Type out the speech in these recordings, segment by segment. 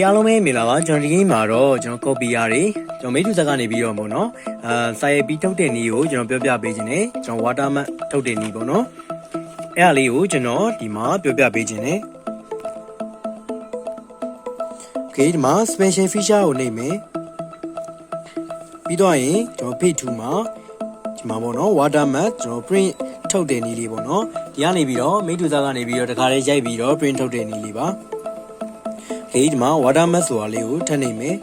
အားလုံးပဲမင်္ဂလာပါကျွန်တော်ဒီနေ့မှာတော့ကျွန်တော် Copier တွေကျွန်တော်မိတ်ဆွေကနေပြီးတော့ပေါ့နော်စာရေးပြီးထုတ်တဲ့နည်းကိုကျွန်တော်ပြောပြပေးခြင်းနဲ့ကျွန်တော် watermark ထုတ်တဲ့နည်းပေါ့နော်အဲ့ဒါလေးကိုကျွန်တော်ဒီမှာပြောပြပေးခြင်းနဲ့ Okay ဒီမှာ special feature ကိုနှိပ်မယ်ပြီးတော့ရင်ကျွန်တော် page 2မှာဒီမှာပေါ့နော် watermark ကျွန်တော် print ထုတ်တဲ့နည်းလေးပေါ့နော်ဒီကနေပြီးတော့မိတ်ဆွေကနေပြီးတော့တခါလေးရိုက်ပြီးတော့ print ထုတ်တဲ့နည်းလေးပါဒီမှာ watermark ဆိုတာလေးကိုထပ်နေမယ်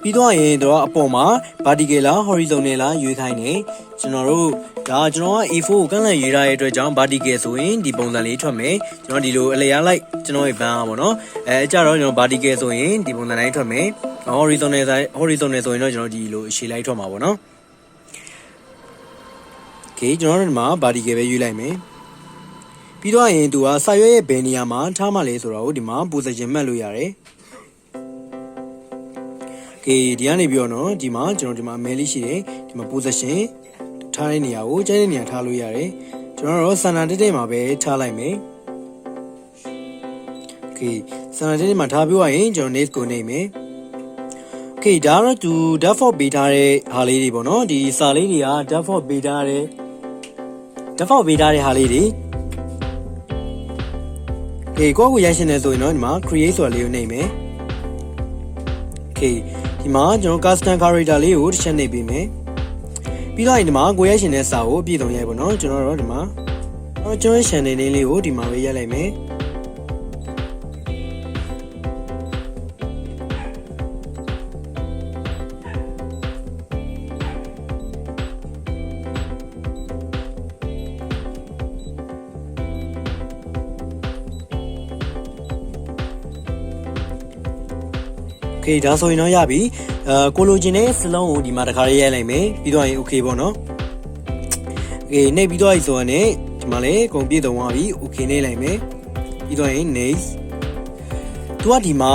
ပြီးတော့ရင်တော့အပေါ်မှာ vertical လား horizontal လားရွေးခိုင်းနေကျွန်တော်တို့ဒါကျွန်တော်က A4 ကိုကန့်လန့်ရေးထားတဲ့အတွက်ကြောင့် vertical ဆိုရင်ဒီပုံစံလေးထွက်မယ်ကျွန်တော်ဒီလိုအလျားလိုက်ကျွန်တော်ရဲ့ဘန်းအောင်ပေါ့နော်ကြတော့ကျွန်တော် vertical ဆိုရင်ဒီပုံစံတိုင်းထွက်မယ် horizontal ဆိုရင်တော့ကျွန်တော်ဒီလိုရှည်လိုက်ထွက်မှာပေါ့နော် Okay ကျွန်တော်တို့ဒီမှာ vertical ပဲရွေးလိုက်မယ်ပြီးတော့ရင်သူကစာရွက်ရဲ့ဘယ်နေရာမှာထားမှလဲဆိုတော့ဒီမှာ position မှတ်လို့ရတယ်။ Okay ဒီကနေပြီးတော့နော်ဒီမှာကျွန်တော်ဒီမှာ mail လေးရှိတယ်ဒီမှာ position ထားတဲ့နေရာကိုကျန်တဲ့နေရာထားလို့ရတယ်။ကျွန်တော်တို့စံနာတက်မှာပဲထားလိုက်မယ်။ Okay စံနာတက်မှာထားပြီးရင်ကျွန်တော် next ကိုနှိပ်မယ်။ Okay ဒါတော့သူ default ပေးထားတဲ့ဟာလေးတွေပေါ့နော်ဒီစာလေးတွေက default ပေးထားတဲ့ဟာလေးတွေကိုယ့်ကိုရိုက်ရှင်နေဆိုရင်တော့ဒီမှာ create ဆိုတာလေးကိုနှိပ်မယ် Okay ဒီမှာကျွန်တော် custom character လေးကိုတစ်ချက်နှိပ်ပေးမယ်ပြီးတော့ဒီမှာကိုရိုက်ရှင်တဲ့စာကိုအပြည့်စုံရိုက်ပါတော့ကျွန်တော်တို့ဒီမှာကျွန်တော် channel လေးကိုဒီမှာပဲရိုက်လိုက်မယ်Okay ဒါဆိုရင်တော့ရပြီကိုလိုချင်တဲ့စလုံးကိုဒီမှာတစ်ခါလေးရိုက်လိုက်မယ်ပြီးတော့ရင် okay ပေါ့နော် Okay နှိပ်ပြီးတော့ဆိုရင်ဒီမှာလည်းကုန်ပြည့်စုံသွားပြီ okay နှိပ်လိုက်မယ်ပြီးတော့ရင် next သူကဒီမှာ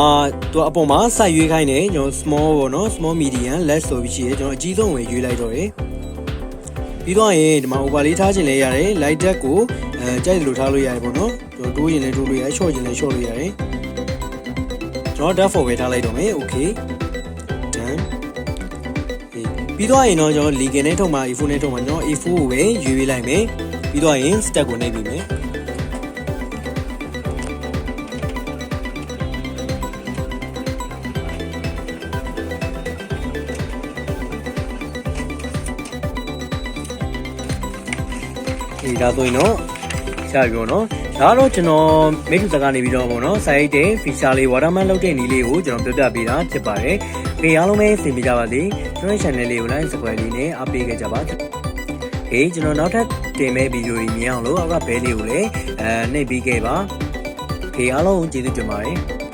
သူကအပေါ်မှာစိုက်ရွေးခိုင်းတယ်ကျွန်တော် small ပေါ့နော် small medium less ဆိုပြီးရှိတယ်ကျွန်တော်အကြီးဆုံးဝင်ရွေးလိုက်တော့တယ်ပြီးတော့ရင်ဒီမှာ over လေးထားခြင်းလည်းရတယ် light depth ကိုကြိုက်သလိုထားလို့ရတယ်ပေါ့နော်ကျွန်တော်တိုးရင်လည်းတိုးလို့ရတယ် short ရင်လည်း short လို့ရတယ်ကျွန်တော် default ပဲထားလိုက်တော့မယ် okay done ပြီးတော့ရင်တော့ကျွန်တော် legal နဲ့ထုတ်မှာ A4 နဲ့ထုတ်မှာကျွန်တော် A4 ကိုပဲရွေးလိုက်မယ်ပြီးတော့ရင် step ကိုနှိပ်ပြီးမယ်ဒါဆိုရင်တော့ရှာပြောနော်ဒါတော့ကျွန်တော်မိတ်ဆွေကနေပြီးတော့ပေါ့နော်စာရိုက်တဲ့ feature လေး watermark လုပ်တဲ့နည်းလေးကိုကျွန်တော်ပြောပြပေးတာဖြစ်ပါတယ်။အားလုံးပဲဆင်ပြေကြပါစေ။ကျွန်တော် channel လေးကို like subscribe လေးနဲ့အားပေးခဲ့ကြပါ။ကျွန်တော်နောက်ထပ်တင်မဲ့ဗီဒီယိုတွေမြင်အောင်လို့အောက်ကဘဲလေးကိုလည်းနှိပ်ပေးခဲ့ပါ။အားလုံးကျေးဇူးတင်ပါတယ်။